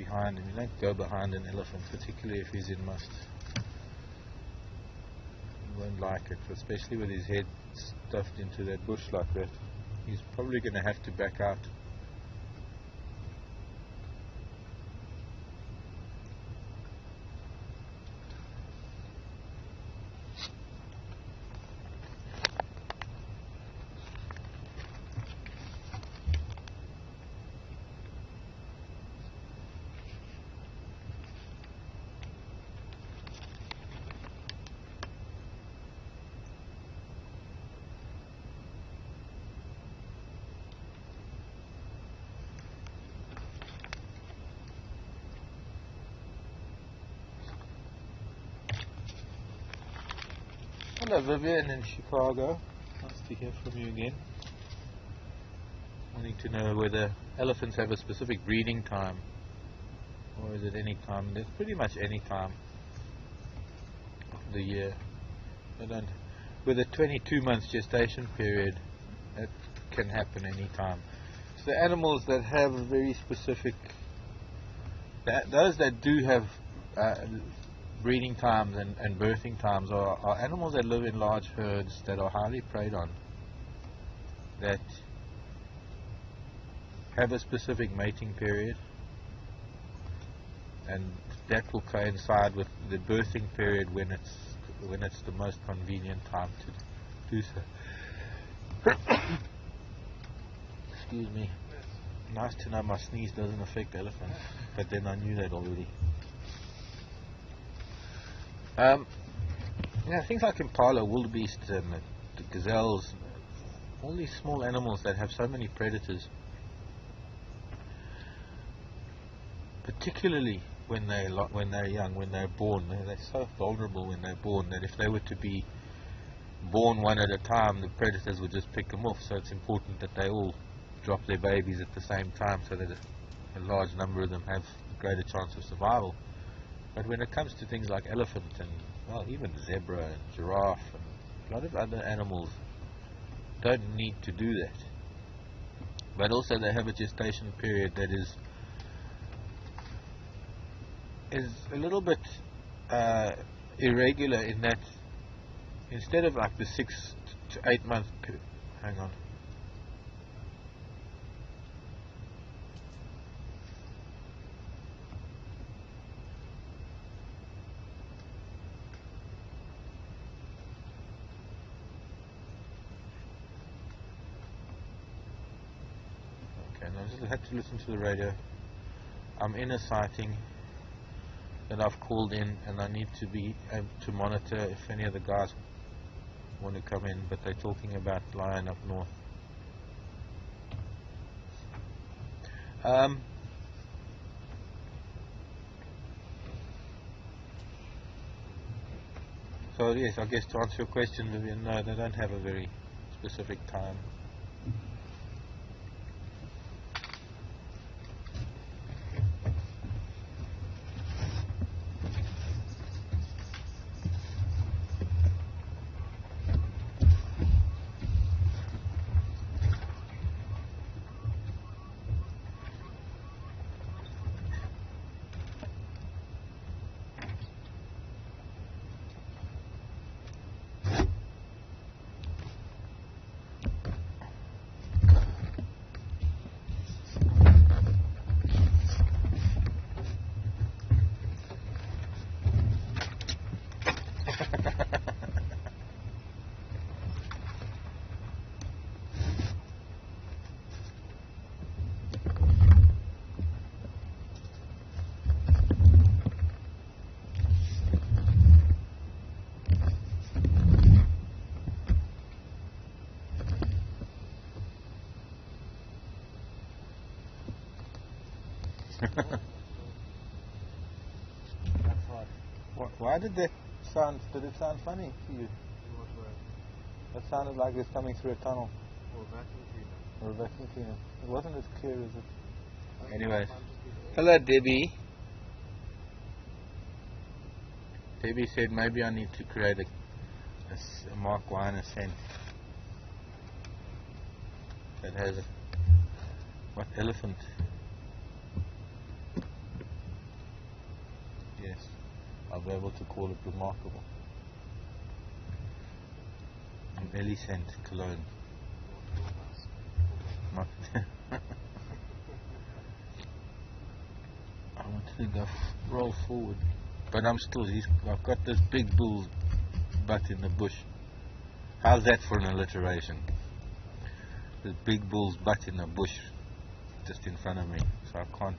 behind him. You don't go behind an elephant, particularly if he's in must. He won't like it, especially with his head stuffed into that bush like that. He's probably going to have to back out. Hello Vivian in Chicago, nice to hear from you again. Wanting to know whether elephants have a specific breeding time, or is it any time? It's pretty much any time of the year. They don't, with a 22 months gestation period, that can happen any time. So the animals that have a very specific, those that do have breeding times and birthing times are animals that live in large herds that are highly preyed on, that have a specific mating period, and that will coincide with the birthing period when it's the most convenient time to do so. Excuse me. Nice to know my sneeze doesn't affect elephants, but then I knew that already. Things like impala, wildebeest, and the gazelles, all these small animals that have so many predators, particularly when they're young, when they're born, they're so vulnerable when they're born that if they were to be born one at a time, the predators would just pick them off. So it's important that they all drop their babies at the same time so that a large number of them have a greater chance of survival. But when it comes to things like elephant and, well, even zebra and giraffe and a lot of other animals don't need to do that. But also they have a gestation period that is a little bit irregular, in that instead of like the 6 to 8 month period, hang on. I just had to listen to the radio. I'm in a sighting that I've called in, and I need to be able to monitor if any of the guys want to come in, but they're talking about lion up north. So yes, I guess to answer your question, Vivian, no, they don't have a very specific time. Why did that sound? Did it sound funny to you? That sounded like it was coming through a tunnel. Or a vacuum cleaner. Or a vacuum cleaner. It wasn't as clear as it. Anyways. Hello, Debbie. Debbie said maybe I need to create a Marc-isms that has what elephant I'll be able to call it Re-Marcable. An Ellie-scent cologne. Not I wanted to go roll forward, but I've got this big bull's butt in the bush. How's that for an alliteration? This big bull's butt in the bush just in front of me, so I can't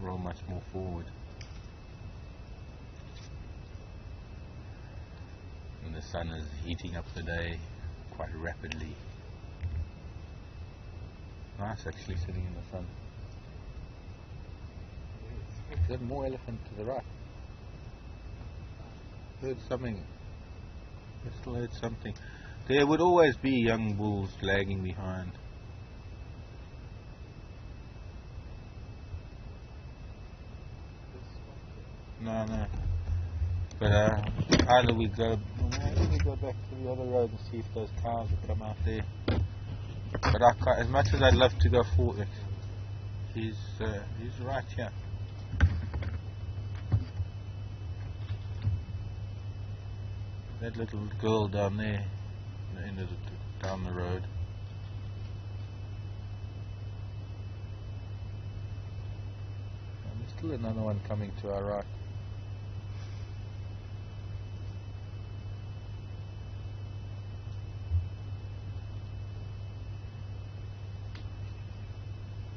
roll much more forward. And the sun is heating up the day quite rapidly. Nice actually sitting in the sun. Is there more elephant to the right? Heard something. I still heard something. There would always be young bulls lagging behind. No. But either we go back to the other road and see if those cows will come out there. But I can't, as much as I'd love to go forward, he's right here. That little girl down there, down the road. And there's still another one coming to our right.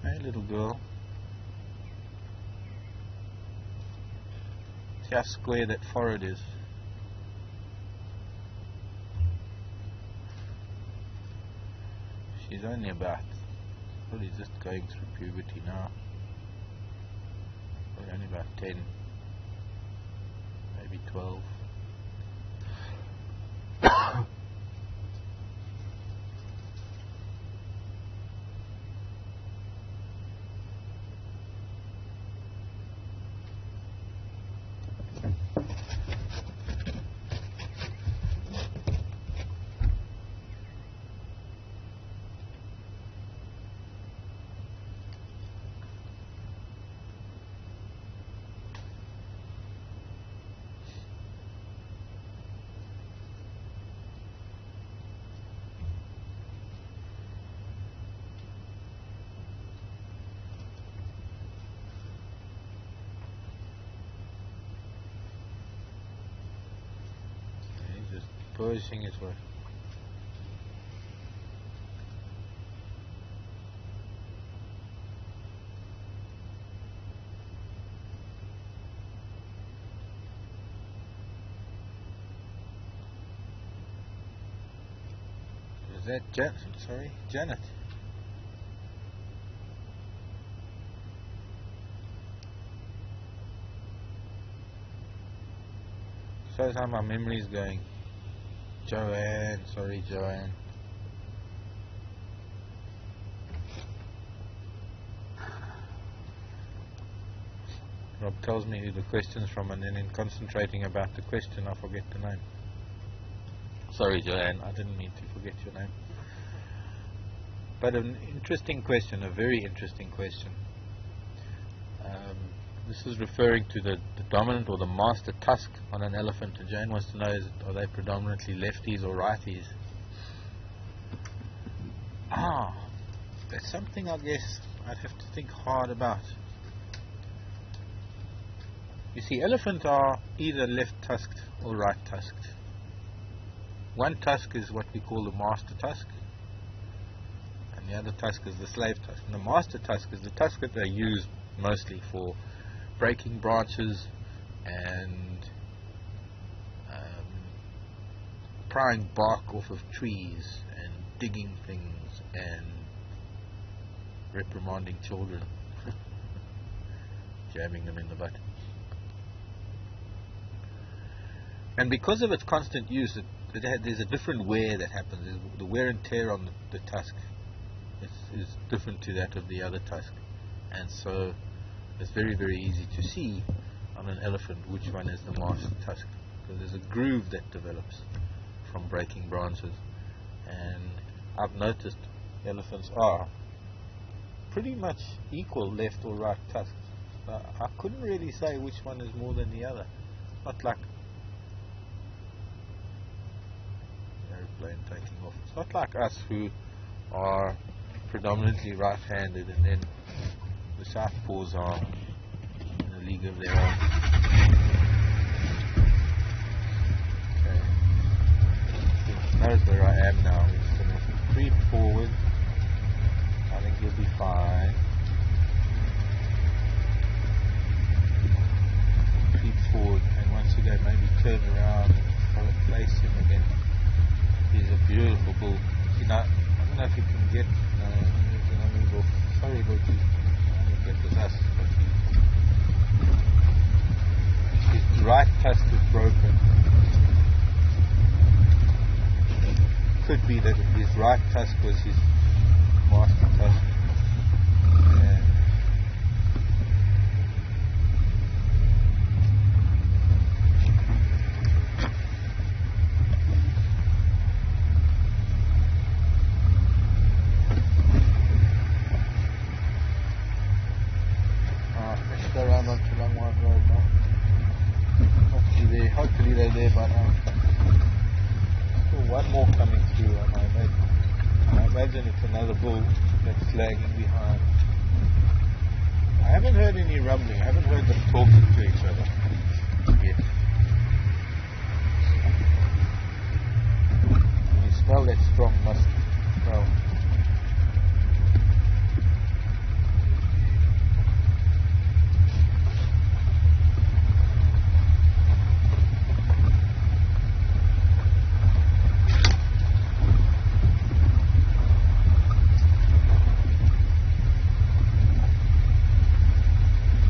Hey, little girl. See how square that forehead is. She's only probably just going through puberty now. Probably only about 10, maybe 12. Pushing his way. Is that Janet? Sorry, Janet. Shows how my memory's going. Joanne, sorry Joanne. Rob tells me who the question's from, and then in concentrating about the question I forget the name. Sorry Joanne, I didn't mean to forget your name. But an interesting question, a very interesting question. This is referring to the dominant or the master tusk on an elephant, and Jane wants to know, are they predominantly lefties or righties? That's something I guess I'd have to think hard about. You see, elephants are either left tusked or right tusked. One tusk is what we call the master tusk, and the other tusk is the slave tusk. And the master tusk is the tusk that they use mostly for breaking branches and prying bark off of trees and digging things and reprimanding children, jamming them in the butt. And because of its constant use, there's a different wear that happens. The wear and tear on the tusk is different to that of the other tusk, and so it's very, very easy to see on an elephant which one is the master tusk, because there's a groove that develops from breaking branches. And I've noticed elephants are pretty much equal left or right tusked. I couldn't really say which one is more than the other. Not like airplane taking off. It's not like us who are predominantly right-handed, and then the southpaws are in a league of their own. Okay, he knows where I am now. He's going to creep forward. I think he'll be fine. Creep forward, and once again maybe turn around and try to place him again. He's a beautiful bull. You know, I don't know if you can get. No, he's going to move off. Sorry about you. I don't think that was us, but his right tusk is broken. Could be that his right tusk was his master tusk. Yeah. Let's go around onto Long Wide Road now. Hopefully they're there by now. One more coming through, I imagine it's another bull that's lagging behind. I haven't heard any rumbling. I haven't heard them talking to each other yet. When you smell that strong musk, well,